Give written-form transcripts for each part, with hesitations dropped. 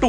2,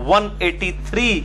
183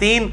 3,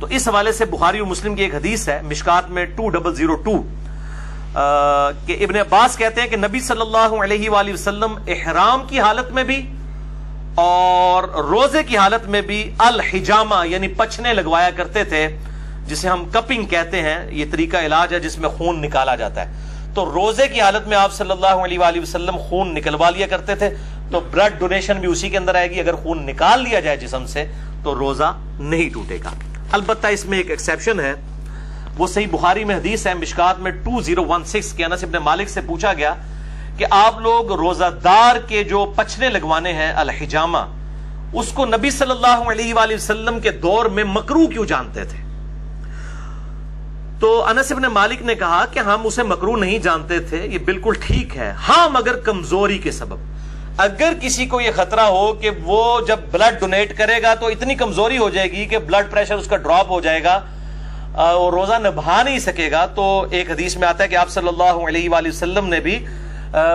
تو اس حوالے سے بخاری و مسلم کی ایک حدیث ہے مشکات میں 2002 کہ ابن عباس کہتے ہیں کہ نبی صلی اللہ علیہ وآلہ وسلم احرام کی حالت میں بھی اور روزے کی حالت میں بھی الحجامہ یعنی پچھنے لگوایا کرتے تھے، جسے ہم کپنگ کہتے ہیں. یہ طریقہ علاج ہے جس میں خون نکالا جاتا ہے. تو روزے کی حالت میں آپ صلی اللہ علیہ وآلہ وسلم خون نکلوا لیا کرتے تھے. تو بلڈ ڈونیشن بھی اسی کے اندر آئے گی. اگر خون نکال لیا جائے جسم سے تو روزہ نہیں ٹوٹے گا. البتہ اس میں ایک ایکسیپشن ہے، وہ صحیح بخاری میں حدیث ہے مشکات میں 2016 کے انس ابن مالک سے پوچھا گیا کہ آپ لوگ روزہ دار کے جو پچھنے لگوانے ہیں الحجامہ، اس کو نبی صلی اللہ علیہ وآلہ وسلم کے دور میں مکروہ کیوں جانتے تھے؟ تو انس ابن مالک نے کہا کہ ہم اسے مکروہ نہیں جانتے تھے، یہ بالکل ٹھیک ہے، ہاں مگر کمزوری کے سبب. اگر کسی کو یہ خطرہ ہو کہ وہ جب بلڈ ڈونیٹ کرے گا تو اتنی کمزوری ہو جائے گی کہ بلڈ پریشر اس کا ڈراپ ہو جائے گا اور روزہ نبھا نہیں سکے گا، تو ایک حدیث میں آتا ہے کہ آپ صلی اللہ علیہ وآلہ وسلم نے بھی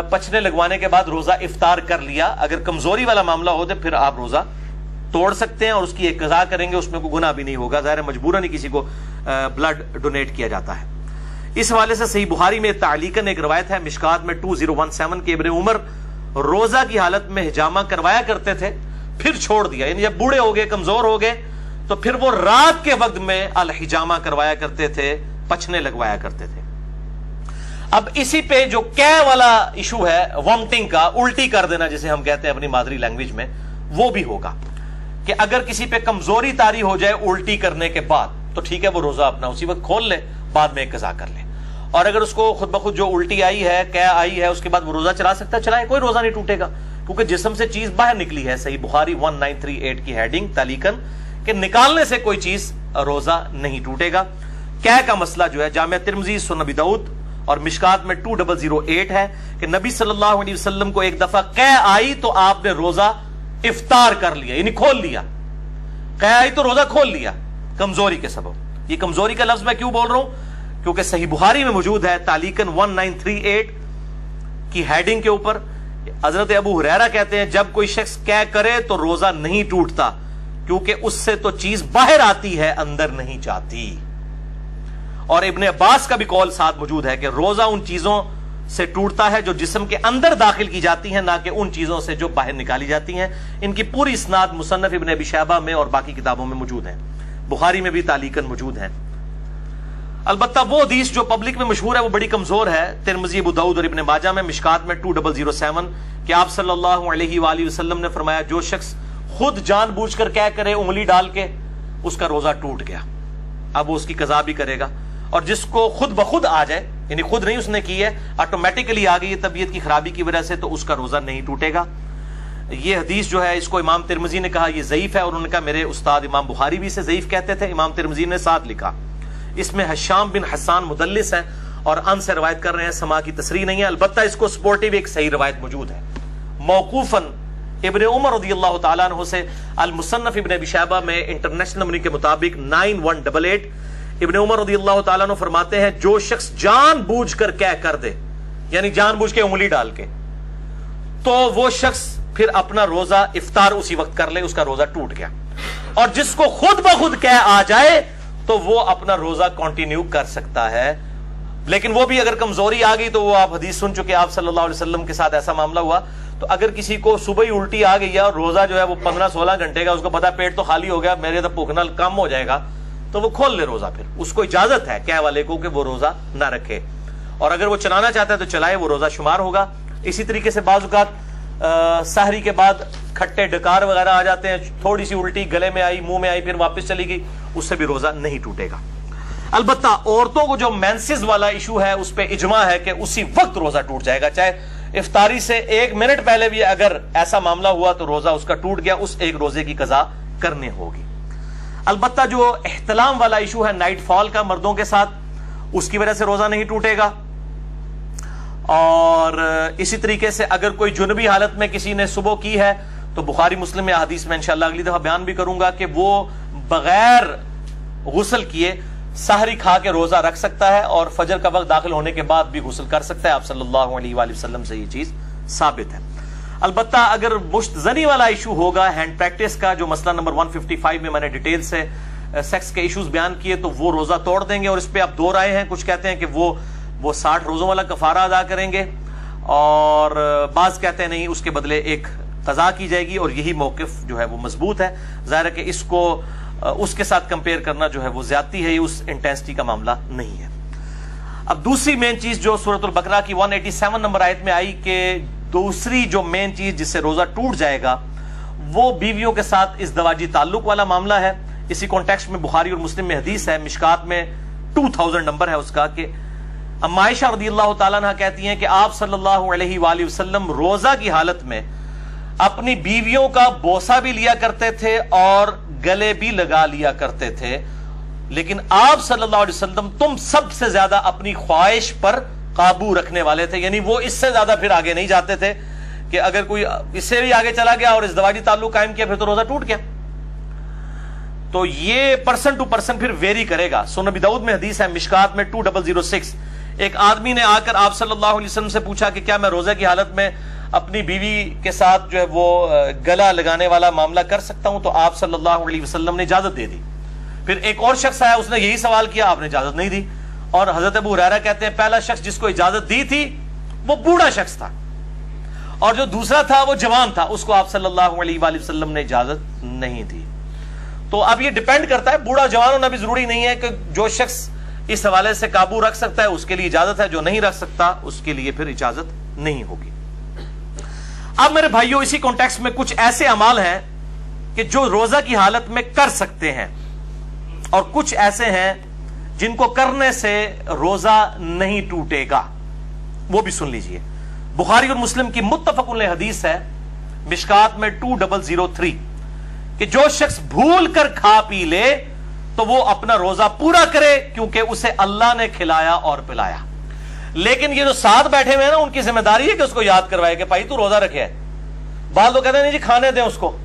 پچھنے لگوانے کے بعد روزہ افطار کر لیا. اگر کمزوری والا معاملہ ہو تو پھر آپ روزہ توڑ سکتے ہیں اور اس کی ایک قضا کریں گے، اس میں کوئی گناہ بھی نہیں ہوگا. ظاہر مجبوراً کسی کو بلڈ ڈونیٹ کیا جاتا ہے. اس حوالے سے صحیح بخاری میں تعلیقاً ایک روایت ہے مشکات میں 2017 کے ابن عمر روزہ کی حالت میں حجامہ کروایا کرتے تھے، پھر چھوڑ دیا. یعنی جب بوڑھے ہو گئے، کمزور ہو گئے، تو پھر وہ رات کے وقت میں الحجامہ کروایا کرتے تھے، پچھنے لگوایا کرتے تھے. اب اسی پہ جو کہہ والا ایشو ہے وامٹنگ کا، الٹی کر دینا جسے ہم کہتے ہیں اپنی مادری لینگویج میں، وہ بھی ہوگا کہ اگر کسی پہ کمزوری طاری ہو جائے الٹی کرنے کے بعد تو ٹھیک ہے، وہ روزہ اپنا اسی وقت کھول لے، بعد میں ایک قضا کر لے. اور اگر اس کو خود بخود جو الٹی آئی ہے، کہہ آئی ہے، اس کے بعد وہ روزہ چلا سکتا ہے، چلائے، کوئی روزہ نہیں ٹوٹے گا، کیونکہ جسم سے چیز باہر نکلی ہے. صحیح بخاری 1938 کی ہیڈنگ تعلیقاً کہ نکالنے سے کوئی چیز روزہ نہیں ٹوٹے گا. کہہ کا مسئلہ جو ہے جامع ترمذی، سنن ابی داؤد اور مشکات میں 2008 ہے کہ نبی صلی اللہ علیہ وسلم کو ایک دفعہ کہہ آئی تو آپ نے روزہ افطار کر لیا، یعنی کھول لیا. کہہ آئی تو روزہ کھول لیا کمزوری کے سبب. یہ کمزوری کا لفظ میں کیوں بول رہا ہوں؟ کیونکہ صحیح بخاری میں موجود ہے تعلیقاً 1938 کی ہیڈنگ کے اوپر حضرت ابو ہریرہ کہتے ہیں جب کوئی شخص کہہ کرے تو روزہ نہیں ٹوٹتا، کیونکہ اس سے تو چیز باہر آتی ہے، اندر نہیں جاتی. اور ابن عباس کا بھی قول ساتھ موجود ہے کہ روزہ ان چیزوں سے ٹوٹتا ہے جو جسم کے اندر داخل کی جاتی ہیں، نہ کہ ان چیزوں سے جو باہر نکالی جاتی ہیں. ان کی پوری اسناد مصنف ابن ابی شیبہ میں اور باقی کتابوں میں موجود ہیں، بخاری میں بھی تعلیقاً موجود ہیں. البتہ وہ حدیث جو پبلک میں مشہور ہے وہ بڑی کمزور ہے. ترمذی، ابو داؤد اور ابن ماجہ میں مشکات میں 2007 کہ آپ صلی اللہ علیہ وآلہ وسلم نے فرمایا جو شخص خود جان بوجھ کر کہہ کرے انگلی ڈال کے، اس کا روزہ ٹوٹ گیا، اب وہ اس کی قضا بھی کرے گا. اور جس کو خود بخود آ جائے، یعنی خود نہیں اس نے کی ہے، آٹومیٹکلی آ گئی طبیعت کی خرابی کی وجہ سے، تو اس کا روزہ نہیں ٹوٹے گا. یہ حدیث جو ہے اس کو امام ترمذی نے کہا یہ ضعیف ہے، اور انہوں نے کہا میرے استاد امام بخاری بھی اسے ضعیف کہتے تھے. امام ترمذی نے ساتھ لکھا اس میں حشام بن حسان مدلس ہیں اور ان سے روایت کر رہے ہیں، سما کی تصریح نہیں ہے. البتہ اس کو سپورٹیو ایک صحیح روایت موجود ہے موقوفاً ابن عمر رضی اللہ تعالیٰ عنہ سے. المصنف ابن ابی شیبہ میں انٹرنیشنل نمبر کے مطابق 9188 ابن عمر رضی اللہ تعالیٰ عنہ فرماتے ہیں جو شخص جان بوجھ کر کہہ کر دے، یعنی جان بوجھ کے انگلی ڈال کے، تو وہ شخص پھر اپنا روزہ افطار اسی وقت کر لے، اس کا روزہ ٹوٹ گیا. اور جس کو خود بخود کہہ آ جائے تو وہ اپنا روزہ کنٹینیو کر سکتا ہے. لیکن وہ بھی اگر کمزوری آ گئی تو وہ آپ حدیث سن چکے، آپ صلی اللہ علیہ وسلم کے ساتھ ایسا معاملہ ہوا. تو اگر کسی کو صبح ہی الٹی آ گئی ہے اور روزہ جو ہے وہ 15-16 گھنٹے کا، اس کو پتا پیٹ تو خالی ہو گیا، میرے تو بھوکنا کم ہو جائے گا، تو وہ کھول لے روزہ. پھر اس کو اجازت ہے کہہ والے کو کہ وہ روزہ نہ رکھے، اور اگر وہ چلانا چاہتا ہے تو چلائے، وہ روزہ شمار ہوگا. اسی طریقے سے بعض اوقات سحری کے بعد کھٹے ڈکار وغیرہ آ جاتے ہیں، تھوڑی سی الٹی گلے میں آئی، منہ میں آئی، پھر واپس چلی گئی، اس سے بھی روزہ نہیں ٹوٹے گا. البتہ عورتوں کو جو مینسز والا ایشو ہے اس پہ اجماع ہے کہ اسی وقت روزہ ٹوٹ جائے گا، چاہے افطاری سے 1 منٹ پہلے بھی اگر ایسا معاملہ ہوا تو روزہ اس کا ٹوٹ گیا، اس ایک روزے کی قضا کرنے ہوگی. البتہ جو احتلام والا ایشو ہے نائٹ فال کا مردوں کے ساتھ، اس کی وجہ سے روزہ نہیں ٹوٹے گا. اور اسی طریقے سے اگر کوئی جنبی حالت میں کسی نے صبح کی ہے تو بخاری مسلم میں حدیث میں انشاءاللہ اگلی دفعہ بیان بھی کروں گا کہ وہ بغیر غسل کیے سحری کھا کے روزہ رکھ سکتا ہے اور فجر کا وقت داخل ہونے کے بعد بھی غسل کر سکتا ہے. آپ صلی اللہ علیہ وآلہ وسلم سے یہ چیز ثابت ہے. البتہ اگر مشت زنی والا ایشو ہوگا ہینڈ پریکٹس کا، جو مسئلہ نمبر 155 میں میں نے ڈیٹیل سے سیکس کے ایشوز بیان کیے تو وہ روزہ توڑ دیں گے، اور اس پہ اب دو رائے ہیں. کچھ کہتے ہیں کہ وہ 60 روزوں والا کفارہ ادا کریں گے، اور بعض کہتے ہیں نہیں، اس کے بدلے ایک قضا کی جائے گی، اور یہی موقف جو ہے وہ مضبوط ہے. ظاہر ہے کہ اس کو اس کے ساتھ کمپیئر کرنا جو ہے وہ زیادتی ہے، یہ اس انٹینسٹی کا معاملہ نہیں ہے. اب دوسری مین چیز جو سورۃ البقرہ کی 187 نمبر آیت میں آئی کہ دوسری جو مین چیز جس سے روزہ ٹوٹ جائے گا وہ بیویوں کے ساتھ ازدواجی تعلق والا معاملہ ہے. اسی کانٹیکسٹ میں بخاری اور مسلم میں حدیث ہے، مشکات میں 2000 نمبر ہے اس کا، کہ اما عائشہ رضی اللہ تعالیٰ عنہ کہتی ہیں کہ آپ صلی اللہ علیہ وآلہ وسلم روزہ کی حالت میں اپنی بیویوں کا بوسہ بھی لیا کرتے تھے اور گلے بھی لگا لیا کرتے تھے، لیکن آپ صلی اللہ علیہ وسلم تم سب سے زیادہ اپنی خواہش پر قابو رکھنے والے تھے. یعنی وہ اس سے زیادہ پھر آگے نہیں جاتے تھے کہ اگر کوئی اس سے بھی آگے چلا گیا اور ازدواجی تعلق قائم کیا پھر تو روزہ ٹوٹ گیا. تو یہ پرسن ٹو پرسن پھر ویری کرے گا. سنن ابی داؤد میں حدیث ہے مشکات میں 2006، ایک آدمی نے آ کر آپ صلی اللہ علیہ وسلم سے پوچھا کہ کیا میں روزہ کی حالت میں اپنی بیوی کے ساتھ جو ہے وہ گلا لگانے والا معاملہ کر سکتا ہوں؟ تو آپ صلی اللہ علیہ وسلم نے اجازت دے دی. پھر ایک اور شخص آیا، اس نے یہی سوال کیا، آپ نے اجازت نہیں دی. اور حضرت ابو ہریرہ کہتے ہیں پہلا شخص جس کو اجازت دی تھی وہ بوڑھا شخص تھا، اور جو دوسرا تھا وہ جوان تھا، اس کو آپ صلی اللہ علیہ وآلہ وسلم نے اجازت نہیں دی. تو اب یہ ڈیپینڈ کرتا ہے، بوڑھا جوان ہونا بھی ضروری نہیں ہے، کہ جو شخص اس حوالے سے قابو رکھ سکتا ہے اس کے لیے اجازت ہے، جو نہیں رکھ سکتا اس کے لیے پھر اجازت نہیں ہوگی. اب میرے بھائیوں اسی کانٹیکسٹ میں کچھ ایسے اعمال ہیں کہ جو روزہ کی حالت میں کر سکتے ہیں، اور کچھ ایسے ہیں جن کو کرنے سے روزہ نہیں ٹوٹے گا. وہ بھی سن لیجئے. بخاری اور مسلم کی متفق علیہ حدیث ہے مشکات میں 2003 کہ جو شخص بھول کر کھا پی لے تو وہ اپنا روزہ پورا کرے، کیونکہ اسے اللہ نے کھلایا اور پلایا. لیکن یہ جو ساتھ بیٹھے ہوئے ہیں نا، ان کی ذمہ داری ہے کہ اس کو یاد کروائے کہ بھائی تو روزہ رکھے ہے. بعض لوگ کہتے ہیں نہیں جی کھانے دیں اس کو،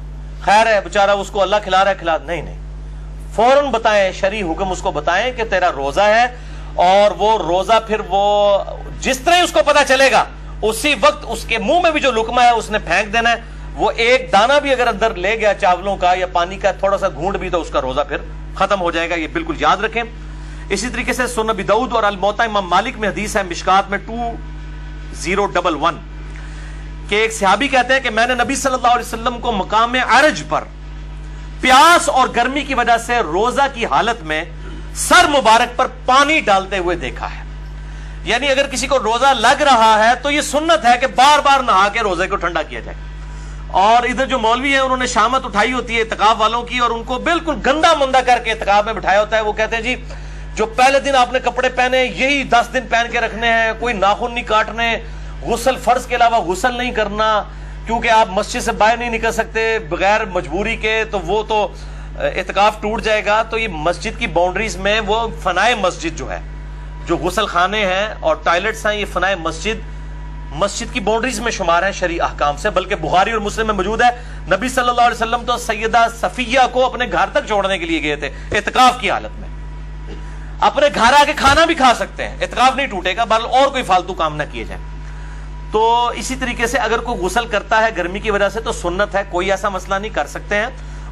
خیر ہے بیچارہ، اس کو اللہ کھلا رہا ہے، کھلا. نہیں، فوراً بتائیں، شرعی حکم اس کو بتائیں کہ تیرا روزہ ہے، اور وہ روزہ پھر وہ جس طرح اس کو پتا چلے گا اسی وقت اس کے منہ میں بھی جو لقمہ ہے اس نے پھینک دینا ہے. وہ ایک دانہ بھی اگر اندر لے گیا چاولوں کا یا پانی کا تھوڑا سا گھونٹ بھی، تو اس کا روزہ پھر ختم ہو جائے گا. یہ بالکل یاد رکھیں. اسی طریقے سے سنن ابی داؤد اور الموطا امام مالک میں حدیث ہے مشکات میں 2011 کہ ایک صحابی کہتے ہیں کہ میں نے نبی صلی اللہ علیہ وسلم کو مقام عرج پر پیاس اور گرمی کی وجہ سے روزہ کی حالت میں سر مبارک پر پانی ڈالتے ہوئے دیکھا ہے. یعنی اگر کسی کو روزہ لگ رہا ہے تو یہ سنت ہے کہ بار بار نہا کے روزے کو ٹھنڈا کیا جائے. اور ادھر جو مولوی ہیں انہوں نے شامت اٹھائی ہوتی ہے اعتکاف والوں کی، اور ان کو بالکل گندا مندہ کر کے اعتکاف میں بٹھایا ہوتا ہے. وہ کہتے ہیں جی جو پہلے دن آپ نے کپڑے پہنے یہی 10 دن پہن کے رکھنے ہیں، کوئی ناخن نہیں کاٹنے، غسل فرض کے علاوہ غسل نہیں کرنا، کیونکہ آپ مسجد سے باہر نہیں نکل سکتے بغیر مجبوری کے، تو وہ تو اعتکاف ٹوٹ جائے گا. تو یہ مسجد کی باؤنڈریز میں وہ فنائے مسجد جو ہے، جو غسل خانے ہیں اور ٹوائلٹس ہیں، یہ فنائے مسجد کی باؤنڈریز میں شمار ہیں شرعی احکام سے. بلکہ بخاری اور مسلم میں موجود ہے نبی صلی اللہ علیہ وسلم تو سیدہ صفیہ کو اپنے گھر تک چھوڑنے کے لیے گئے تھے اعتکاف کی حالت میں. اپنے گھر آ کے کھانا بھی کھا سکتے ہیں، اعتکاف نہیں ٹوٹے گا، بہرحال اور کوئی فالتو کام نہ کیے جائیں. تو اسی طریقے سے اگر کوئی غسل کرتا ہے گرمی کی وجہ سے تو سنت ہے، کوئی ایسا مسئلہ نہیں، کر سکتے ہیں.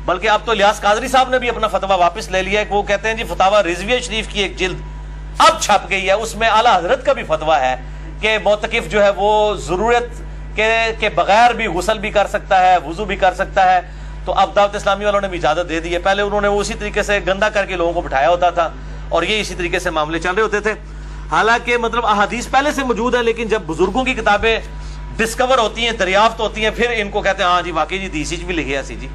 بلکہ اب تو الیاس قادری صاحب نے بھی اپنا فتویٰ واپس لے لیا ہے کہ وہ کہتے ہیں جی فتاوی رضویہ شریف کی ایک جلد اب چھپ گئی ہے، اس میں اعلیٰ حضرت کا بھی فتویٰ ہے کہ معتکف جو ہے وہ ضرورت کے بغیر بھی غسل بھی کر سکتا ہے، وضو بھی کر سکتا ہے. تو اب دعوت اسلامی والوں نے بھی اجازت دے دی ہے. پہلے انہوں نے وہ اسی طریقے سے گندا کر کے لوگوں کو بٹھایا ہوتا تھا اور یہ اسی طریقے سے معاملے چل رہے ہوتے تھے. حالانکہ مطلب احادیث پہلے سے موجود ہے، لیکن جب بزرگوں کی کتابیں ڈسکور ہوتی ہیں، دریافت ہوتی ہیں، پھر ان کو کہتے ہیں ہاں جی واقعی جی دیسی بھی لکھے ایسی جی،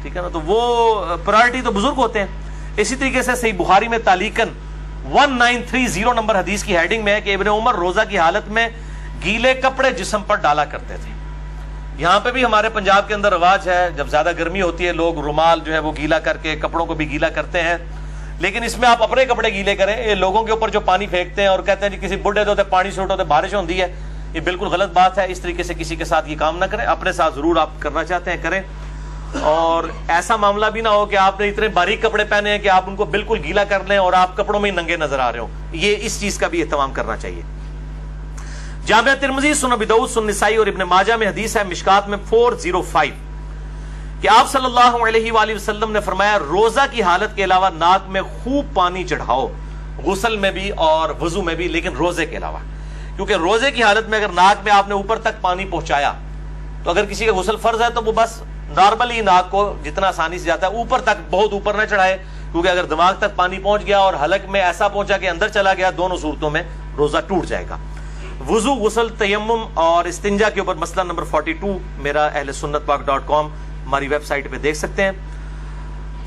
ٹھیک ہے نا. تو وہ پرائرٹی تو بزرگ ہوتے ہیں. اسی طریقے سے صحیح بخاری میں تعلیقاً 1930 نمبر حدیث کی ہیڈنگ میں ہے کہ ابن عمر روزہ کی حالت میں گیلے کپڑے جسم پر ڈالا کرتے تھے. یہاں پہ بھی ہمارے پنجاب کے اندر رواج ہے، جب زیادہ گرمی ہوتی ہے لوگ رومال جو ہے وہ گیلا کر کے کپڑوں کو بھی گیلا کرتے ہیں. لیکن اس میں آپ اپنے کپڑے گیلے کریں. یہ لوگوں کے اوپر جو پانی پھینکتے ہیں اور کہتے ہیں جی کسی بڈھے ہوتے پانی سے اٹھوتے بارش ہوتی ہے، یہ بالکل غلط بات ہے. اس طریقے سے کسی کے ساتھ یہ کام نہ کریں. اپنے ساتھ ضرور آپ کرنا چاہتے ہیں کریں، اور ایسا معاملہ بھی نہ ہو کہ آپ نے اتنے باریک کپڑے پہنے ہیں کہ آپ ان کو بالکل گیلا کر لیں اور آپ کپڑوں میں ہی ننگے نظر آ رہے ہوں. یہ اس چیز کا بھی اہتمام کرنا چاہیے. جامعہ ترمذی، سنن ابی داؤد، سنن نسائی اور ابن ماجہ میں حدیث ہے مشکات میں 405 کہ آپ صلی اللہ علیہ وآلہ وسلم نے فرمایا روزہ کی حالت کے علاوہ ناک میں خوب پانی چڑھاؤ، غسل میں بھی اور وضو میں بھی، لیکن روزے کے علاوہ، کیونکہ روزے کی حالت میں اگر ناک میں آپ نے اوپر تک پانی پہنچایا تو اگر کسی کا غسل فرض ہے تو وہ بس نارملی ناک کو جتنا آسانی سے جاتا ہے اوپر تک، بہت اوپر نہ چڑھائے، کیونکہ اگر دماغ تک پانی پہنچ گیا اور حلق میں ایسا پہنچا کہ اندر چلا گیا، دونوں صورتوں میں روزہ ٹوٹ جائے گا۔ وضو، غسل، تیمم اور استنجا کے اوپر مسئلہ نمبر 42 میرا ahlsunnatpak.com ہماری ویب سائٹ پہ دیکھ سکتے ہیں۔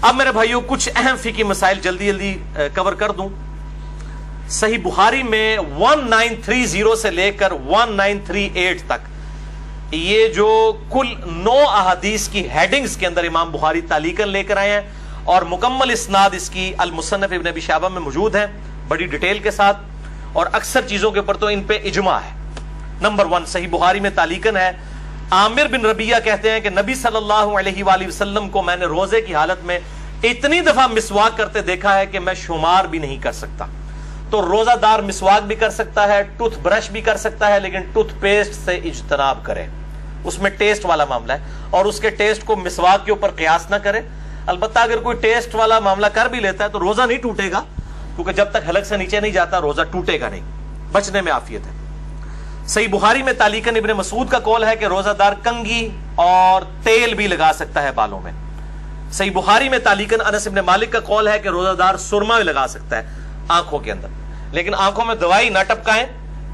اب میرے بھائیوں کچھ اہم فقہی مسائل جلدی کور کر دوں۔ صحیح بخاری میں 1930 سے لے کر 1938 تک یہ جو کل 9 احادیث کی ہیڈنگز کے اندر امام بخاری تعلیقاً لے کر آئے ہیں، اور مکمل اسناد اس کی المصنف ابن ابی شیبہ میں موجود ہے بڑی ڈیٹیل کے ساتھ، اور اکثر چیزوں کے اوپر تو ان پہ اجماع ہے۔ نمبر 1 صحیح بخاری میں تعلیقاً ہے، عامر بن ربیعہ کہتے ہیں کہ نبی صلی اللہ علیہ وآلہ وسلم کو میں نے روزے کی حالت میں اتنی دفعہ مسواک کرتے دیکھا ہے کہ میں شمار بھی نہیں کر سکتا۔ تو روزہ دار مسواک بھی کر سکتا ہے، ٹوتھ برش بھی کر سکتا ہے، لیکن ٹوتھ پیسٹ سے اجتناب کرے، اس میں ٹیسٹ والا معاملہ ہے، اور اس کے ٹیسٹ کو مسواک کے اوپر قیاس نہ کرے۔ البتہ اگر کوئی ٹیسٹ والا معاملہ کر بھی لیتا ہے تو روزہ نہیں ٹوٹے گا، کیونکہ جب تک حلق سے نیچے نہیں جاتا روزہ ٹوٹے گا نہیں، بچنے میں عافیت ہے۔ صحیح بخاری میں تعلیقاً ابن مسعود کا قول ہے کہ روزہ دار کنگھی اور تیل بھی لگا سکتا ہے بالوں میں۔ صحیح بخاری میں تعلیقاً انس بن مالک کا قول ہے کہ روزہ دار سرما بھی لگا سکتا ہے آنکھوں کے اندر، لیکن آنکھوں میں دوائی نہ ٹپکائیں،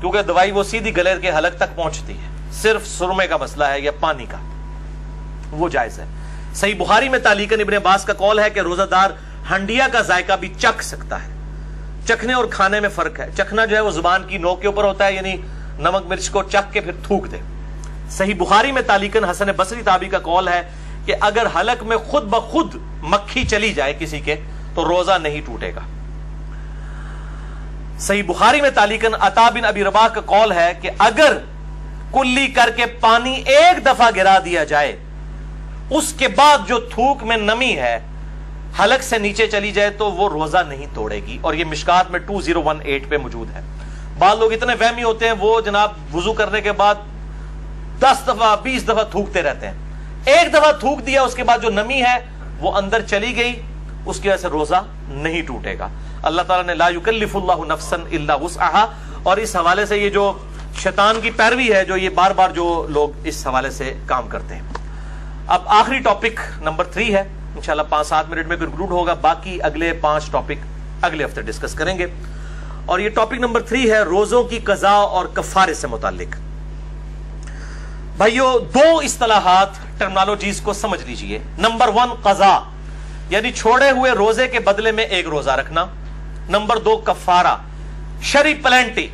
کیونکہ دوائی وہ سیدھی گلے کے حلق تک پہنچتی ہے، صرف سرمے کا مسئلہ ہے یا پانی کا، وہ جائز ہے۔ صحیح بخاری میں تعلیقاً ابن عباس کا قول ہے کہ روزہ دار ہنڈیا کا ذائقہ بھی چکھ سکتا ہے۔ چکھنے اور کھانے میں فرق ہے، چکھنا جو ہے وہ زبان کی نوک کے اوپر ہوتا ہے، یعنی نمک مرچ کو چکھ کے پھر تھوک دے۔ صحیح بخاری میں تعلیقاً حسن بصری تابعی کا قول ہے کہ اگر حلق میں خود بخود مکھی چلی جائے کسی کے تو روزہ نہیں ٹوٹے گا۔ صحیح بخاری میں تعلیقاً عطا بن ابی رباح کا قول ہے کہ اگر کلی کر کے پانی ایک دفعہ گرا دیا جائے، اس کے بعد جو تھوک میں نمی ہے حلق سے نیچے چلی جائے تو وہ روزہ نہیں توڑے گی، اور یہ مشکات میں 2018 پہ موجود ہے۔ بعض لوگ اتنے وہمی ہوتے ہیں، وہ جناب وضو کرنے کے بعد 10 دفعہ 20 دفعہ تھوکتے رہتے ہیں، ایک دفعہ تھوک دیا اس کے بعد جو نمی ہے وہ اندر چلی گئی، اس کی وجہ سے روزہ نہیں ٹوٹے گا۔ اللہ تعالیٰ نے لا یکلف اللہ نفسا الا وسعها، اور اس حوالے سے یہ جو شیطان کی پیروی ہے جو یہ بار بار جو لوگ اس حوالے سے کام کرتے ہیں۔ اب آخری ٹاپک نمبر 3 ہے، انشاءاللہ 5-7 منٹ میں کنکلوڈ ہوگا، باقی اگلے 5 ٹاپک اگلے ہفتے ڈسکس کریں گے، اور یہ ٹاپک نمبر 3 ہے روزوں کی قضا اور کفارے سے متعلق۔ بھائیو 2 اصطلاحات ٹرمنالوجیز کو سمجھ لیجئے۔ نمبر 1 قضا، یعنی چھوڑے ہوئے روزے کے بدلے میں ایک روزہ رکھنا۔ نمبر 2 کفارہ، شرعی پلینٹی،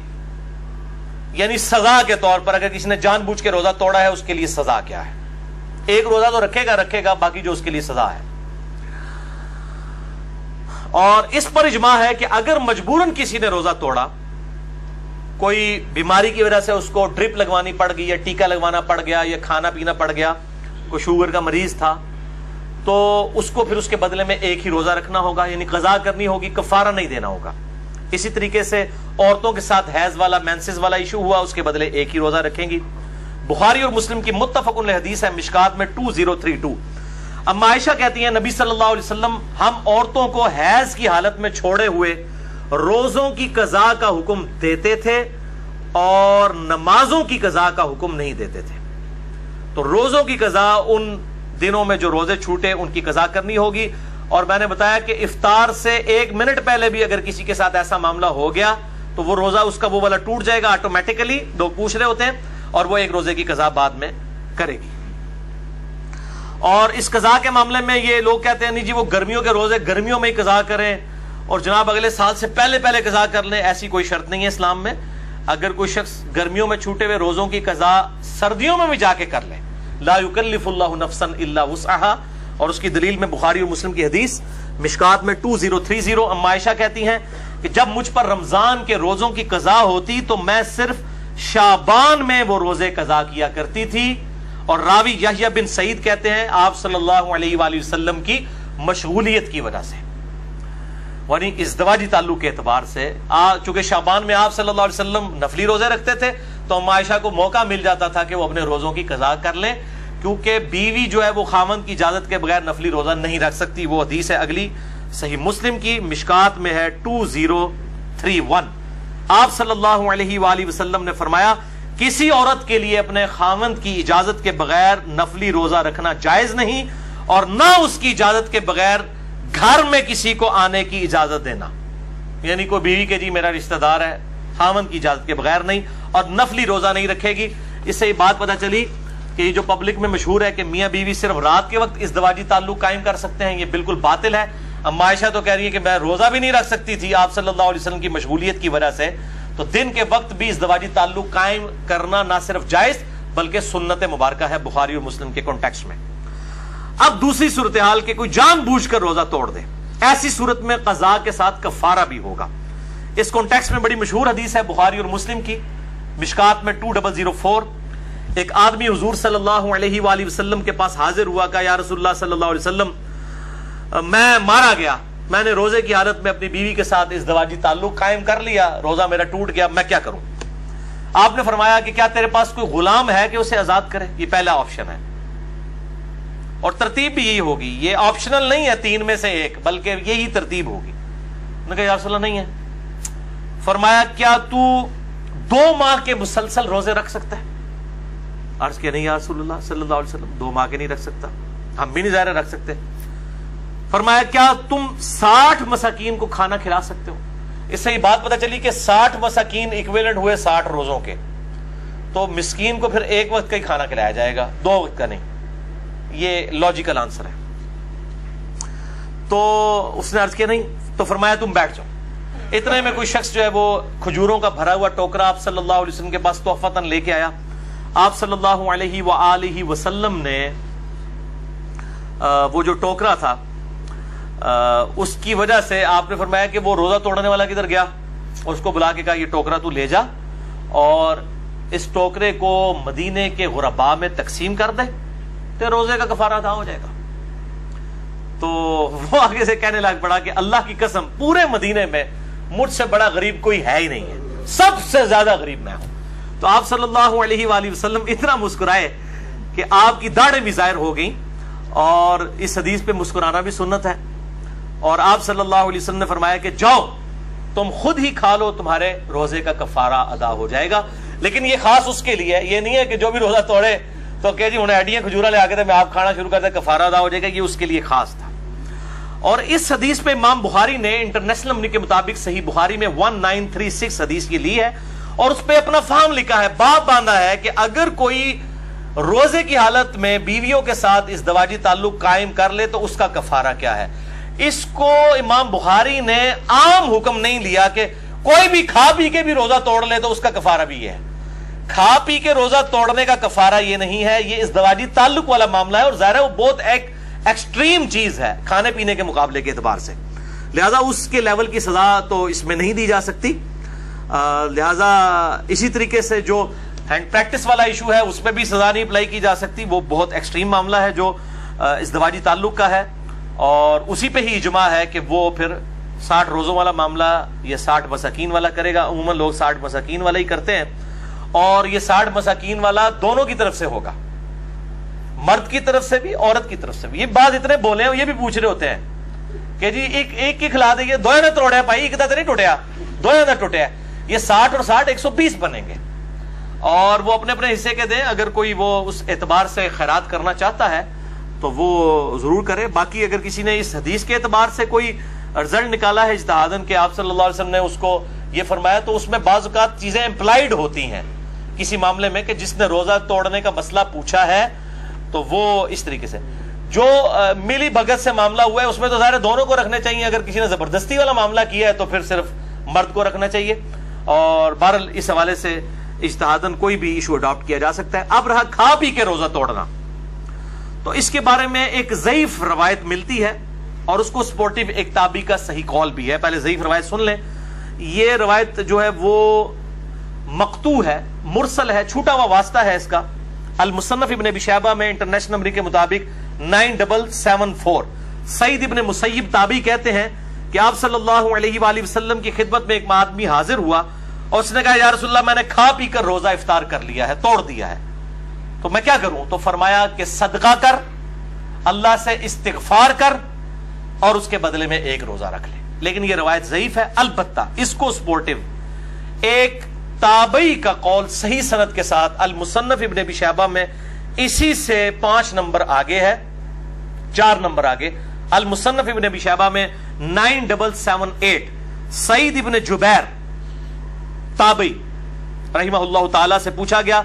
یعنی سزا کے طور پر اگر کسی نے جان بوجھ کے روزہ توڑا ہے اس کے لیے سزا کیا ہے۔ ایک روزہ تو رکھے گا باقی جو اس کے لیے سزا ہے۔ اور اس پر اجماع ہے کہ اگر مجبوراً کسی نے روزہ توڑا، کوئی بیماری کی وجہ سے اس کو ڈرپ لگوانی پڑ گئی یا ٹیکا لگوانا پڑ گیا یا کھانا پینا پڑ گیا، کوئی شوگر کا مریض تھا، تو اس کو پھر اس کے بدلے میں ایک ہی روزہ رکھنا ہوگا، یعنی قضا کرنی ہوگی، کفارہ نہیں دینا ہوگا۔ اسی طریقے سے عورتوں کے ساتھ حیض والا مینسز والا ایشو ہوا، اس کے بدلے ایک ہی روزہ رکھیں گی۔ بخاری اور مسلم کی متفق علیہ حدیث ہے مشکات میں 2032۔ اما عائشہ کہتی ہیں نبی صلی اللہ علیہ وسلم ہم عورتوں کو حیض کی حالت میں چھوڑے ہوئے روزوں کی قضا کا حکم دیتے تھے اور نمازوں کی قضا کا حکم نہیں دیتے تھے۔ تو روزوں کی قضا ان دنوں میں جو روزے چھوٹے ان کی قضا کرنی ہوگی، اور میں نے بتایا کہ افطار سے 1 منٹ پہلے بھی اگر کسی کے ساتھ ایسا معاملہ ہو گیا تو وہ روزہ اس کا وہ والا ٹوٹ جائے گا آٹومیٹیکلی، لوگ پوچھ رہے ہوتے ہیں، اور وہ ایک روزے کی قضا بعد میں کرے گی۔ اور اس قضا کے معاملے میں یہ لوگ کہتے ہیں نہیں جی وہ گرمیوں کے روزے گرمیوں میں ہی قضا کریں اور جناب اگلے سال سے پہلے قضا کر لیں، ایسی کوئی شرط نہیں ہے اسلام میں۔ اگر کوئی شخص گرمیوں میں چھوٹے ہوئے روزوں کی قضا سردیوں میں بھی جا کے کر لے، لا یکلف اللہ نفسا الا وسعها، اور اس کی دلیل میں بخاری اور مسلم کی حدیث مشکات میں 2030۔ اما عائشہ کہتی ہیں کہ جب مجھ پر رمضان کے روزوں کی قضا ہوتی تو میں صرف شعبان میں وہ روزے قضا کیا کرتی تھی، اور راوی یحییٰ بن سعید کہتے ہیں آپ صلی اللہ علیہ وآلہ وسلم کی مشغولیت کی وجہ سے، یعنی ازدواجی تعلق کے اعتبار سے، چونکہ شعبان میں آپ صلی اللہ علیہ وسلم نفلی روزے رکھتے تھے تو اما عائشہ کو موقع مل جاتا تھا کہ وہ اپنے روزوں کی قضا کر لیں، کیونکہ بیوی جو ہے وہ خاوند کی اجازت کے بغیر نفلی روزہ نہیں رکھ سکتی. وہ حدیث ہے اگلی صحیح مسلم کی، مشکات میں ہے 2031. آپ صلی اللہ علیہ وآلہ وسلم نے فرمایا کسی عورت کے لیے اپنے خاوند کی اجازت کے بغیر نفلی روزہ رکھنا جائز نہیں، اور نہ اس کی اجازت کے بغیر گھر میں کسی کو آنے کی اجازت دینا. یعنی کوئی بیوی کے جی میرا رشتہ دار ہے، خاوند کی اجازت کے بغیر نہیں، اور نفلی روزہ نہیں رکھے گی. اس سے یہ بات پتہ چلی کہ یہ جو پبلک میں مشہور ہے کہ میاں بیوی صرف رات کے وقت ازدواجی تعلق قائم کر سکتے ہیں، یہ بالکل باطل ہے. اما عائشہ تو کہہ رہی ہے کہ میں روزہ بھی نہیں رکھ سکتی تھی آپ صلی اللہ علیہ وسلم کی مشغولیت کی وجہ سے. تو دن کے وقت بھی ازدواجی تعلق قائم کرنا نہ صرف جائز بلکہ سنت مبارکہ ہے بخاری اور مسلم کے کانٹیکسٹ میں. اب دوسری صورتحال کہ کوئی جان بوجھ کر روزہ توڑ دے، ایسی صورت میں قضاء کے ساتھ کفارہ بھی ہوگا. اس کانٹیکسٹ میں بڑی مشہور حدیث ہے بخاری اور مسلم کی، مشکات میں 2004. ایک آدمی حضور صلی اللہ علیہ وآلہ وسلم کے پاس حاضر ہوا، کہا یا رسول اللہ صلی اللہ علیہ وسلم میں مارا گیا، میں نے روزے کی حالت میں اپنی بیوی کے ساتھ ازدواجی تعلق قائم کر لیا، روزہ میرا ٹوٹ گیا، میں کیا کروں؟ آپ نے فرمایا کہ کیا تیرے پاس کوئی غلام ہے کہ اسے آزاد کرے؟ یہ پہلا آپشن ہے، اور ترتیب بھی یہی ہوگی، یہ آپشنل نہیں ہے 3 میں سے 1 بلکہ یہی ترتیب ہوگی. میں کہا یا رسول اللہ نہیں ہے. فرمایا کیا تو 2 ماہ کے مسلسل روزے رکھ سکتا ہے؟ عرض کیا نہیں یا رسول اللہ صلی اللہ علیہ وسلم 2 ماہ کے نہیں رکھ سکتا، ہم بھی نہیں ظاہر رکھ سکتے. فرمایا کیا تم 60 مساکین کو کھانا کھلا سکتے ہو؟ اس سے یہ بات پتہ چلی کہ 60 مساکین ایکویلنٹ ہوئے 60 روزوں کے، تو مسکین کو پھر 1 وقت کا ہی کھانا کھلایا جائے گا، 2 وقت کا نہیں. یہ لاجیکل آنسر ہے. تو اس نے عرض کیا نہیں، تو فرمایا تم بیٹھ جاؤ. اتنے میں کوئی شخص جو ہے وہ کھجوروں کا بھرا ہوا ٹوکرا آپ صلی اللہ علیہ وسلم کے پاس تحفتاً لے کے آیا. آپ صلی اللہ علیہ وآلہ وسلم نے وہ جو ٹوکرا تھا اس کی وجہ سے آپ نے فرمایا کہ وہ روزہ توڑنے والا کدھر گیا، اور اس کو بلا کے کہا یہ ٹوکرا تو لے جا اور اس ٹوکرے کو مدینے کے غرباء میں تقسیم کر دے، تو روزے کا کفارہ ادا ہو جائے گا. تو وہ آگے سے کہنے لگ پڑا کہ اللہ کی قسم پورے مدینے میں مجھ سے بڑا غریب کوئی ہے ہی نہیں ہے، سب سے زیادہ غریب میں ہوں. تو آپ صلی اللہ علیہ وآلہ وسلم اتنا مسکرائے کہ آپ کی داڑھیں بھی ظاہر ہو گئیں، اور اس حدیث پہ مسکرانا بھی سنت ہے. اور آپ صلی اللہ علیہ وسلم نے فرمایا کہ جاؤ تم خود ہی کھا لو، تمہارے روزے کا کفارہ ادا ہو جائے گا. لیکن یہ خاص اس کے لیے ہے، یہ نہیں ہے کہ جو بھی روزہ توڑے تو کہ جی انہیں ایڈیاں کھجورا لے آ کے میں آپ کھانا شروع کر دے کفارہ ادا ہو جائے گا، یہ اس کے لیے خاص تھا. اور اس حدیث پہ امام بخاری نے انٹرنیشنل نمبر کے مطابق صحیح بخاری میں 1936 حدیث کی لی ہے، اور اس پہ اپنا فہم لکھا ہے، باب باندھا ہے کہ اگر کوئی روزے کی حالت میں بیویوں کے ساتھ ازدواجی تعلق قائم کر لے تو اس کا کفارہ کیا ہے. اس کو امام بخاری نے عام حکم نہیں لیا کہ کوئی بھی کھا پی کے بھی روزہ توڑ لے تو اس کا کفارہ بھی یہ ہے. کھا پی کے روزہ توڑنے کا کفارہ یہ نہیں ہے، یہ ازدواجی تعلق والا معاملہ ہے، اور ظاہر ہے وہ بہت ایک ایکسٹریم چیز ہے کھانے پینے کے مقابلے کے اعتبار سے، لہذا اس کے لیول کی سزا تو اس میں نہیں دی جا سکتی. لہذا اسی طریقے سے جو ہینڈ پریکٹس والا ایشو ہے اس پہ بھی سزا نہیں اپلائی کی جا سکتی، وہ بہت ایکسٹریم معاملہ ہے جو ازدواجی تعلق کا ہے، اور اسی پہ ہی اجماع ہے کہ وہ پھر 60 روزوں والا معاملہ یہ 60 مساکین والا کرے گا. عموماً لوگ 60 مساکین والا ہی کرتے ہیں، اور یہ 60 مساکین والا دونوں کی طرف سے ہوگا، مرد کی طرف سے بھی عورت کی طرف سے بھی. یہ بات اتنے بولے ہیں، یہ بھی پوچھ رہے ہوتے ہیں کہ جی ایک کی کھلا دیں گے، دو نے توڑیا بھائی، ایک تو نہیں ٹوٹیا، دو نے ٹوٹیا. یہ 60 اور 60 120 بنیں گے، اور وہ اپنے اپنے حصے کے دیں. اگر کوئی وہ اس اعتبار سے خیرات کرنا چاہتا ہے تو وہ ضرور کرے. باقی اگر کسی نے اس حدیث کے اعتبار سے کوئی رزلٹ نکالا ہے اجتہاداً کہ آپ صلی اللہ علیہ وسلم نے اس کو یہ فرمایا، تو اس میں بعض اوقات چیزیں امپلائڈ ہوتی ہیں کسی معاملے میں کہ جس نے روزہ توڑنے کا مسئلہ پوچھا ہے تو وہ اس طریقے سے. جو ملی بھگت سے معاملہ ہوا ہے اس میں تو ظاہر دونوں کو رکھنے چاہیے، اگر کسی نے زبردستی والا معاملہ کیا ہے تو پھر صرف مرد کو رکھنا چاہیے. اور بہرحال اس حوالے سے اجتہاداً کوئی بھی ایشو اڈاپٹ کیا جا سکتا ہے. اب رہا کھا پی کے روزہ توڑنا، تو اس کے بارے میں ایک ضعیف روایت ملتی ہے، اور اس کو سپورٹیو ایک تابعی کا صحیح قول بھی ہے. پہلے ضعیف روایت سن لیں. یہ روایت جو ہے وہ مقطوع ہے، مرسل ہے، چھوٹا ہوا واسطہ ہے اس کا. المصنف ابن ابی شیبہ میں انٹرنیشنل نمبر کے مطابق 9774 سعید ابن مسیب تابعی کہتے ہیں کہ آپ صلی اللہ علیہ وآلہ وسلم کی خدمت میں ایک آدمی حاضر ہوا اور اس نے کہا یا رسول اللہ میں نے کھا پی کر روزہ افطار کر لیا ہے، توڑ دیا ہے. تو میں کیا کروں؟ تو فرمایا کہ صدقہ کر، اللہ سے استغفار کر، اور اس کے بدلے میں ایک روزہ رکھ لے. لیکن یہ روایت ضعیف ہے. البتہ اس کو سپورٹیو ایک تابعی کا قول صحیح سند کے ساتھ المصنف ابن ابی شیبہ میں اسی سے 5 نمبر آگے ہے، 4 نمبر آگے. المصنف ابن ابی شیبہ میں 9778 سعید ابن جبیر تابعی رحمہ اللہ تعالی سے پوچھا گیا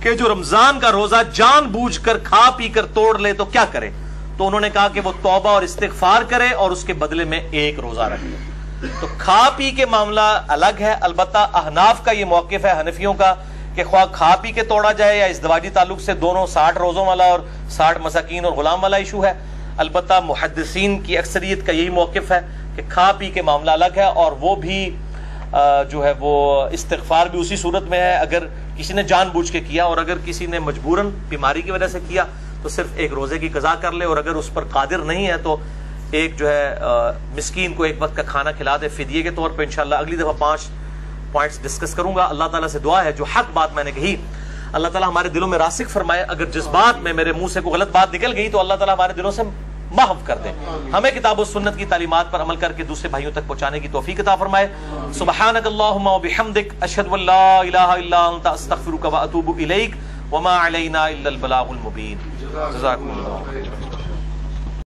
کہ جو رمضان کا روزہ جان بوجھ کر کھا پی کر توڑ لے تو کیا کرے؟ تو انہوں نے کہا کہ وہ توبہ اور استغفار کرے اور اس کے بدلے میں ایک روزہ رکھ لے. تو کھا پی کے معاملہ الگ ہے. البتہ احناف کا یہ موقف ہے، حنفیوں کا، کہ خواہ کھا پی کے توڑا جائے یا ازدواجی تعلق سے، دونوں 60 روزوں والا اور 60 مساکین اور غلام والا ایشو ہے. البتہ محدثین کی اکثریت کا یہی موقف ہے کہ کھا پی کے معاملہ الگ ہے، اور وہ بھی جو ہے وہ استغفار بھی اسی صورت میں ہے اگر کسی نے جان بوجھ کے کیا، اور اگر کسی نے مجبوراً بیماری کی وجہ سے کیا تو صرف ایک روزے کی قضا کر لے، اور اگر اس پر قادر نہیں ہے تو ایک جو ہے مسکین کو ایک وقت کا کھانا کھلا دے فدیے کے طور پہ. انشاءاللہ اگلی دفعہ 5 پوائنٹس ڈسکس کروں گا. اللہ تعالیٰ سے دعا ہے جو حق بات میں نے کہی اللہ تعالیٰ ہمارے دلوں میں راسخ فرمائے. اگر جس بات میں میرے منہ سے کوئی غلط بات نکل گئی تو اللہ تعالیٰ ہمارے دلوں سے محو کر دے. ہمیں کتاب و سنت کی تعلیمات پر عمل کر کے دوسرے بھائیوں تک پہنچانے کی توفیق عطا فرمائے. سبحانک اللہم و بحمدک، اشہد ان لا الہ الا انت، استغفرک و اتوب الیک، وما علینا الا البلاغ المبین. جزاکم اللہ.